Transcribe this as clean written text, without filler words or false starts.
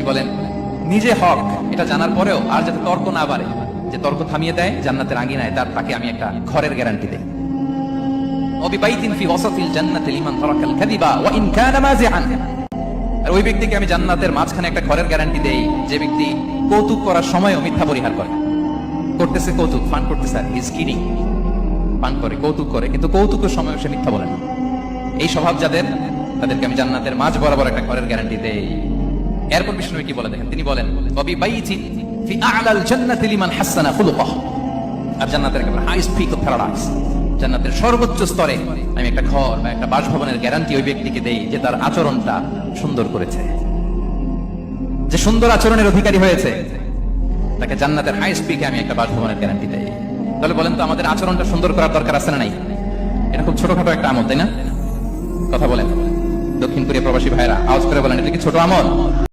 বলেন নিজে হক এটা জানার পরেও আর যাতে তর্ক না বাড়ে, যে তর্ক থামিয়ে দেয় জান্নাতের আঙ্গিনায়, তাকে আমি একটা ঘরের গ্যারান্টি দেই। ওয়াবিবাইতিন ফি ওয়াসাতিল জান্নাতি লিমান তারাকাল কাযিবা ওয়া ইন কানা মাযিআন। আর ওই ব্যক্তিকে আমি জান্নাতের মাঝখানে একটা ঘরের গ্যারান্টি দেই যে ব্যক্তি কৌতুক করার সময়ও মিথ্যা পরিহার করে। করতেছে কৌতুক, ফান করতেছে, হি ইজ কিডিং, পান করে, কৌতুক করে, কিন্তু কৌতুকের সময় সে মিথ্যা বলে না। এই স্বভাব যাদের, তাদেরকে আমি জান্নাতের মাঝ বরাবর একটা ঘরের গ্যারান্টি দেই। এরপর বিষ্ণু কি বলে দেখেন, তিনি বলেন ওয়াবিবাইতিন ফি আ'লাল জান্নাতি লিমান হাসানা খুলুকাহু। আর জান্নাতের একেবারে হাইস্ট পিক অফ প্যারাডাইস, জান্নাতের সর্বোচ্চ স্তরে আমি একটা ঘর বা একটা বাসভবনের গ্যারান্টি ওই ব্যক্তিকে দেই যে তার আচরণটা সুন্দর করেছে, যে সুন্দর আচরণের অধিকারী হয়েছে, তাকে জান্নাতের হাইস্ট পিকে আমি একটা বাসভবনের গ্যারান্টি দেই। তাহলে বলেন তো আমাদের আচরণটা সুন্দর করার দরকার আছে না নাই? এটা খুব ছোটখাটো একটা আমল, তাই না? কথা বলেন দক্ষিণ কোরিয়া প্রবাসী ভাইরা, আওয়াজ করে বলেন, এটা কি ছোট আমল?